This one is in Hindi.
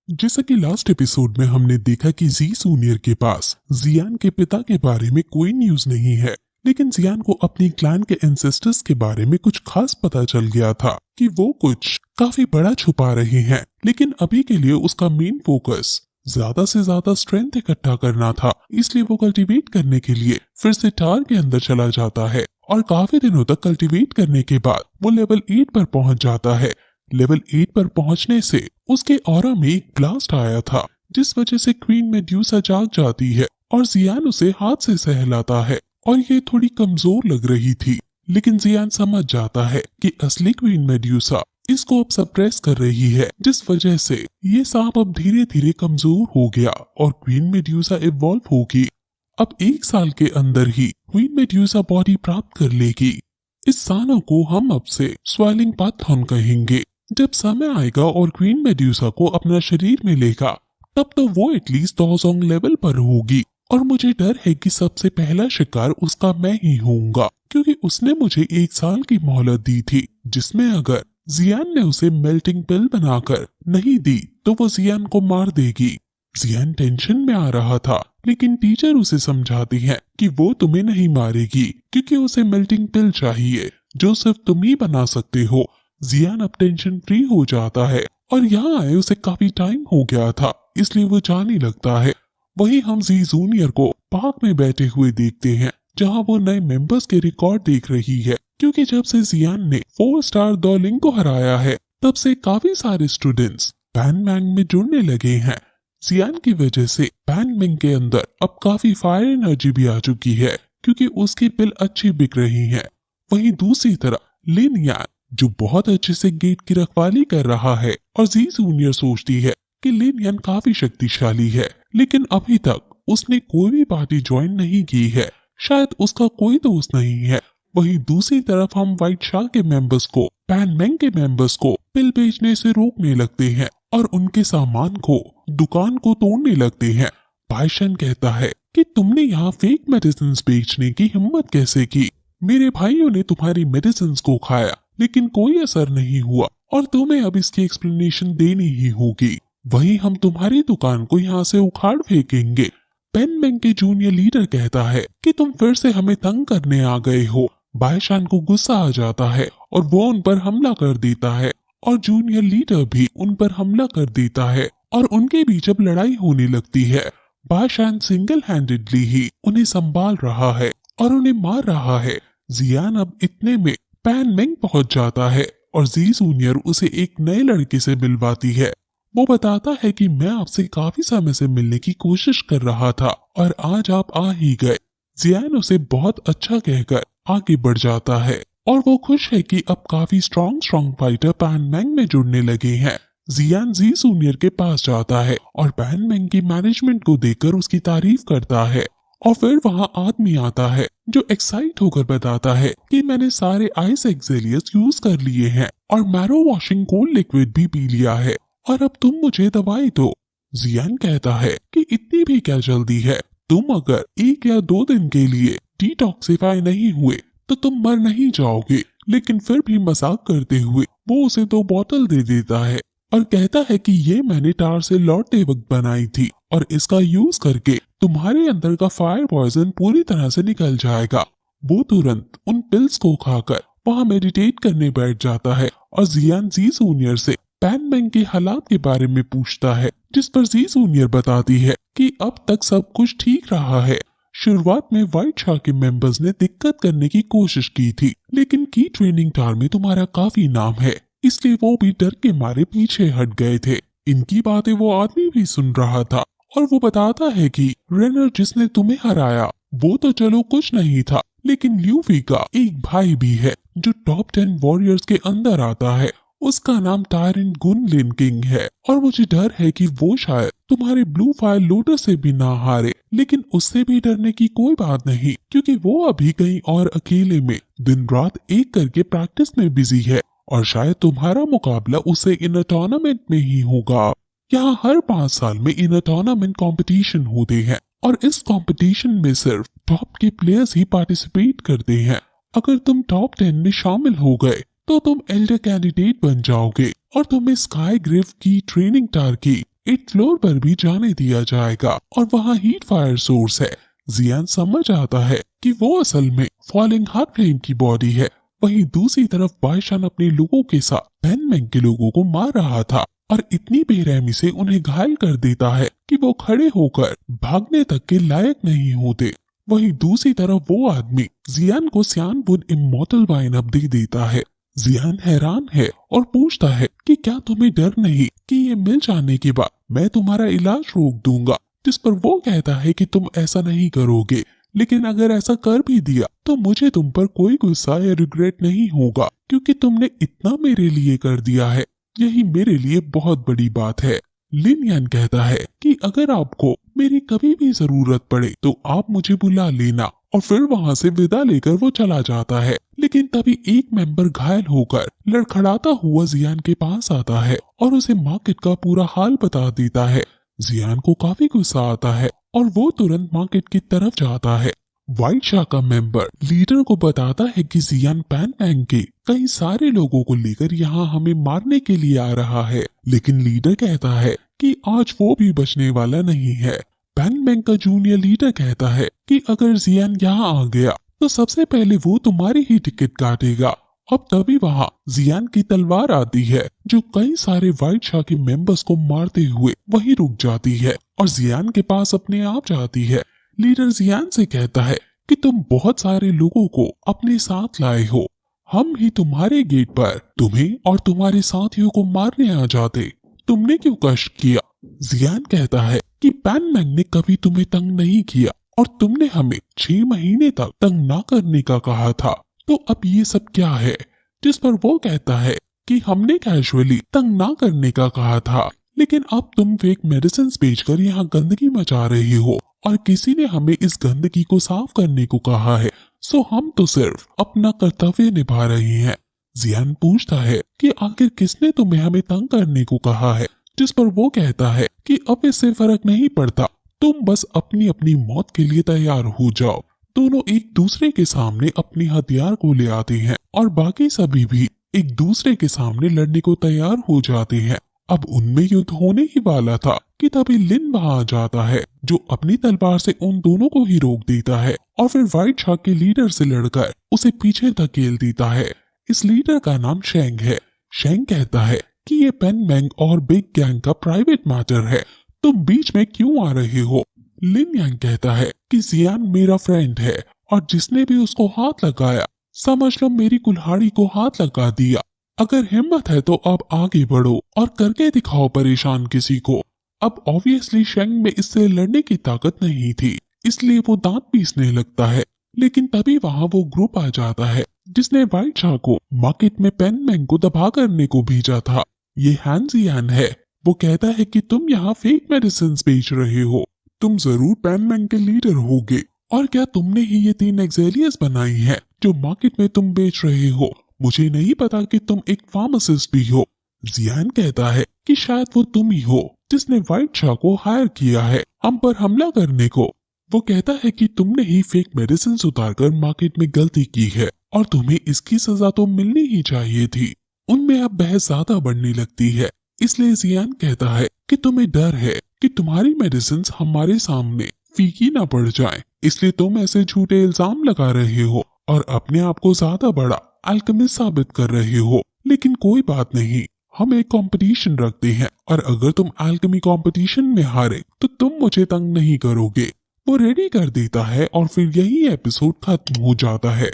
जैसा कि लास्ट एपिसोड में हमने देखा कि जी जूनियर के पास जियान के पिता के बारे में कोई न्यूज नहीं है, लेकिन जियान को अपनी क्लैन के एंसेस्टर्स के बारे में कुछ खास पता चल गया था कि वो कुछ काफी बड़ा छुपा रहे हैं। लेकिन अभी के लिए उसका मेन फोकस ज्यादा से ज्यादा स्ट्रेंथ इकट्ठा करना था, इसलिए वो कल्टीवेट करने के लिए फिर से टार के अंदर चला जाता है और काफी दिनों तक कल्टीवेट करने के बाद वो लेवल 8 पर पहुंच जाता है। लेवल 8 पर पहुंचने से उसके ऑरा में एक ब्लास्ट आया था, जिस वजह से क्वीन मेड्यूसा जाग जाती है और जियान उसे हाथ से सहलाता है और ये थोड़ी कमजोर लग रही थी। लेकिन जियान समझ जाता है कि असली क्वीन मेड्यूसा इसको अब सप्रेस कर रही है, जिस वजह से ये सांप अब धीरे धीरे कमजोर हो गया और क्वीन मेड्यूसा इवॉल्व होगी। अब 1 साल के अंदर ही क्वीन मेड्यूसा बॉडी प्राप्त कर लेगी। इस साना को हम अब से स्वेलिंग पाथन कहेंगे। जब समय आएगा और क्वीन मेड्यूसा को अपना शरीर मिलेगा, तब तो वो एटलीस्ट डोजोंग लेवल पर होगी और मुझे डर है कि सबसे पहला शिकार उसका मैं ही होऊंगा, क्योंकि उसने मुझे 1 साल की मोहलत दी थी, जिसमें अगर जियान ने उसे मेल्टिंग पिल बनाकर नहीं दी तो वो जियान को मार देगी। जियान टेंशन में आ रहा था, लेकिन टीचर उसे समझाती है कि वो तुम्हें नहीं मारेगी क्योंकि उसे मेल्टिंग पिल चाहिए जो सिर्फ तुम ही बना सकते हो। जियान अब टेंशन फ्री हो जाता है और यहाँ आए उसे काफी टाइम हो गया था, इसलिए वो जाने लगता है। वहीं हम जी जूनियर को पार्क में बैठे हुए देखते हैं, जहाँ वो नए मेंबर्स के रिकॉर्ड देख रही है, क्योंकि जब से जियान ने 4 स्टार दौलिंग को हराया है, तब से काफी सारे स्टूडेंट्स पैन मैंग में जुड़ने लगे हैं। जियान की वजह से पैन मैंग के अंदर अब काफी फायर एनर्जी भी आ चुकी है, क्योंकि उसकी पिल अच्छी बिक रही है। वहीं दूसरी तरफ लिन यान, जो बहुत अच्छे से गेट की रखवाली कर रहा है, और जी जूनियर सोचती है कि लिन यान काफी शक्तिशाली है, लेकिन अभी तक उसने कोई भी पार्टी ज्वाइन नहीं की है, शायद उसका कोई दोस्त नहीं है। वहीं दूसरी तरफ हम व्हाइट शाह के मेंबर्स को पैन मैंग के मेंबर्स को पिल बेचने से रोकने लगते हैं और उनके सामान को दुकान को तोड़ने लगते हैं। पाइशन कहता है कि तुमने यहाँ फेक मेडिसिन बेचने की हिम्मत कैसे की? मेरे भाइयों ने तुम्हारी मेडिसिन को खाया, लेकिन कोई असर नहीं हुआ और तुम्हें अब इसकी एक्सप्लेनेशन देनी ही होगी। वहीं हम तुम्हारी दुकान को यहाँ से उखाड़ फेंकेंगे। पैन मैंग के जूनियर लीडर कहता है कि तुम फिर से हमें तंग करने आ गए हो। बायशान को गुस्सा आ जाता है और वो उन पर हमला कर देता है और जूनियर लीडर भी उन पर हमला कर देता है और उनके बीच अब लड़ाई होने लगती है। बायशान सिंगल हैंडेडली ही उन्हें संभाल रहा है और उन्हें मार रहा है। जियान अब इतने में पैन मैंग पहुंच जाता है और जी जूनियर उसे एक नए लड़के से मिलवाती है। वो बताता है कि मैं आपसे काफी समय से मिलने की कोशिश कर रहा था और आज आप आ ही गए। जियान उसे बहुत अच्छा कहकर आगे बढ़ जाता है और वो खुश है कि अब काफी स्ट्रॉन्ग फाइटर पैन मैंग में जुड़ने लगे हैं। जियान जी जूनियर के पास जाता है और पैन मैंग की मैनेजमेंट को देखकर उसकी तारीफ करता है और फिर वहाँ आदमी आता है जो एक्साइट होकर बताता है कि मैंने सारे आइस एक्सेलियस यूज कर लिए हैं और मैरो वॉशिंग कोल्ड लिक्विड भी पी लिया है और अब तुम मुझे दवाई दो। जियान कहता है कि इतनी भी क्या जल्दी है, तुम अगर 1 या 2 दिन के लिए डिटॉक्सिफाई नहीं हुए तो तुम मर नहीं जाओगे। लेकिन फिर भी मजाक करते हुए वो उसे 2 बोतल दे देता है और कहता है कि ये मैंने टार से लौटते वक्त बनाई थी और इसका यूज करके तुम्हारे अंदर का फायर पॉइजन पूरी तरह से निकल जाएगा। वो तुरंत उन पिल्स को खाकर वहाँ मेडिटेट करने बैठ जाता है और जियान जी जूनियर से पैन मैंग के हालात के बारे में पूछता है, जिस पर जी जूनियर बताती है कि अब तक सब कुछ ठीक रहा है। शुरुआत में व्हाइट शाह के मेंबर्स ने दिक्कत करने की कोशिश की थी, लेकिन की ट्रेनिंग टार में तुम्हारा काफी नाम है, इसलिए वो भी डर के मारे पीछे हट गए थे। इनकी बातें वो आदमी भी सुन रहा था और वो बताता है कि रेनर जिसने तुम्हें हराया वो तो चलो कुछ नहीं था, लेकिन ल्यूफी का एक भाई भी है जो टॉप 10 वॉरियर्स के अंदर आता है। उसका नाम टायरेंट गुन लिन किंग है और मुझे डर है कि वो शायद तुम्हारे ब्लू फायर लोटस से भी ना हारे, लेकिन उससे भी डरने की कोई बात नहीं, क्योंकि वो अभी कहीं और अकेले में दिन रात एक करके प्रैक्टिस में बिजी है और शायद तुम्हारा मुकाबला उससे इन टूर्नामेंट में ही होगा। यहाँ हर 5 साल में इन टूर्नामेंट कंपटीशन होते हैं और इस कंपटीशन में सिर्फ टॉप के प्लेयर्स ही पार्टिसिपेट करते हैं। अगर तुम टॉप 10 में शामिल हो गए तो तुम एल्डर कैंडिडेट बन जाओगे और तुम्हें स्काई ग्रिफ की ट्रेनिंग टार की 8th फ्लोर पर भी जाने दिया जाएगा और वहाँ हीट फायर सोर्स है। जियान समझ आता है कि वो असल में फॉलिंग हार्ट फ्लेम की बॉडी है। वहीं दूसरी तरफ बाइशान अपने लोगों के साथ पैन मैंग के लोगों को मार रहा था और इतनी बेरहमी से उन्हें घायल कर देता है कि वो खड़े होकर भागने तक के लायक नहीं होते। वहीं दूसरी तरफ वो आदमी जियान को सियान वुड इमॉर्टल वाइन अप दे देता है। जियान हैरान है और पूछता है कि क्या तुम्हें डर नहीं कि ये मिल जाने के बाद मैं तुम्हारा इलाज रोक दूंगा, जिस पर वो कहता है कि तुम ऐसा नहीं करोगे, लेकिन अगर ऐसा कर भी दिया तो मुझे तुम पर कोई गुस्सा या रिग्रेट नहीं होगा क्योंकि तुमने इतना मेरे लिए कर दिया है। यही मेरे लिए बहुत बड़ी बात है। लिन यान कहता है कि अगर आपको मेरी कभी भी जरूरत पड़े तो आप मुझे बुला लेना, और फिर वहाँ से विदा लेकर वो चला जाता है। लेकिन तभी एक मेंबर घायल होकर लड़खड़ाता हुआ जियान के पास आता है और उसे मार्केट का पूरा हाल बता देता है। जियान को काफी गुस्सा आता है और वो तुरंत मार्केट की तरफ जाता है। व्हाइट शाह का मेंबर लीडर को बताता है कि जियान पैन मैंग के कई सारे लोगों को लेकर यहाँ हमें मारने के लिए आ रहा है, लेकिन लीडर कहता है कि आज वो भी बचने वाला नहीं है। पैन मैंग का जूनियर लीडर कहता है कि अगर जियान यहाँ आ गया तो सबसे पहले वो तुम्हारी ही टिकट काटेगा। अब तभी वहाँ जियान की तलवार आती है जो कई सारे व्हाइट शाह के मेंबर्स को मारते हुए वहीं रुक जाती है और जियान के पास अपने आप जाती है। लीडर जियान से कहता है कि तुम बहुत सारे लोगों को अपने साथ लाए हो, हम ही तुम्हारे गेट पर तुम्हें और तुम्हारे साथियों को मारने आ जाते, तुमने क्यों कष्ट किया। जियान कहता है कि पैन मैंग ने कभी तुम्हें तंग नहीं किया और तुमने हमें 6 महीने तक तंग ना करने का कहा था, तो अब ये सब क्या है। जिस पर वो कहता है कि हमने कैजुअली तंग ना करने का कहा था, लेकिन अब तुम फेक मेडिसिन बेचकर यहाँ गंदगी मचा रही हो और किसी ने हमें इस गंदगी को साफ करने को कहा है, सो हम तो सिर्फ अपना कर्तव्य निभा रहे हैं। जियान पूछता है कि आखिर किसने तुम्हें हमें तंग करने को कहा है, जिस पर वो कहता है कि अब इससे फर्क नहीं पड़ता, तुम बस अपनी अपनी मौत के लिए तैयार हो जाओ। दोनों एक दूसरे के सामने अपनी हथियार को ले आते हैं और बाकी सभी भी एक दूसरे के सामने लड़ने को तैयार हो जाते हैं। अब उनमें युद्ध होने ही वाला था कि तभी लिन वहां आ जाता है जो अपनी तलवार से उन दोनों को ही रोक देता है और फिर व्हाइट शाह के लीडर से लड़कर उसे पीछे धकेल देता है। इस लीडर का नाम शेंग है। शेंग कहता है कि ये पेन मैंग और बिग गैंग का प्राइवेट मैटर है, तुम बीच में क्यों आ रहे हो। लिन यांग कहता है कि जियान मेरा फ्रेंड है और जिसने भी उसको हाथ लगाया समझ लो मेरी कुल्हाड़ी को हाथ लगा दिया। अगर हिम्मत है तो अब आगे बढ़ो और करके दिखाओ परेशान किसी को। अब ऑब्वियसली शेंग में इससे लड़ने की ताकत नहीं थी, इसलिए वो दांत पीसने लगता है। लेकिन तभी वहाँ वो ग्रुप आ जाता है जिसने व्हाइट शाह को मार्केट में पेन मैंग को दबा करने को भेजा था। ये हैन जियान है। वो कहता है कि तुम यहाँ फेक मेडिसिन बेच रहे हो, तुम जरूर पैन मैंग के लीडर होगे, और क्या तुमने ही ये 3 एक्सेलियस बनाई हैं जो मार्केट में तुम बेच रहे हो। मुझे नहीं पता कि तुम एक फार्मासिस्ट भी हो। जियान कहता है कि शायद वो तुम ही हो जिसने व्हाइट शाह को हायर किया है हम पर हमला करने को। वो कहता है कि तुमने ही फेक मेडिसिन उतारकर मार्केट में गलती की है और तुम्हें इसकी सजा तो मिलनी ही चाहिए थी। उनमें अब बहस ज्यादा बढ़ने लगती है, इसलिए जियान कहता है कि तुम्हें डर है कि तुम्हारी मेडिसिन हमारे सामने फीकी ना पड़ जाएं, इसलिए तुम ऐसे झूठे इल्जाम लगा रहे हो और अपने आप को ज्यादा बड़ा अल्केमिस्ट साबित कर रहे हो। लेकिन कोई बात नहीं, हम एक कंपटीशन रखते हैं और अगर तुम अल्केमी कंपटीशन में हारे तो तुम मुझे तंग नहीं करोगे। वो रेडी कर देता है और फिर यही एपिसोड खत्म हो जाता है।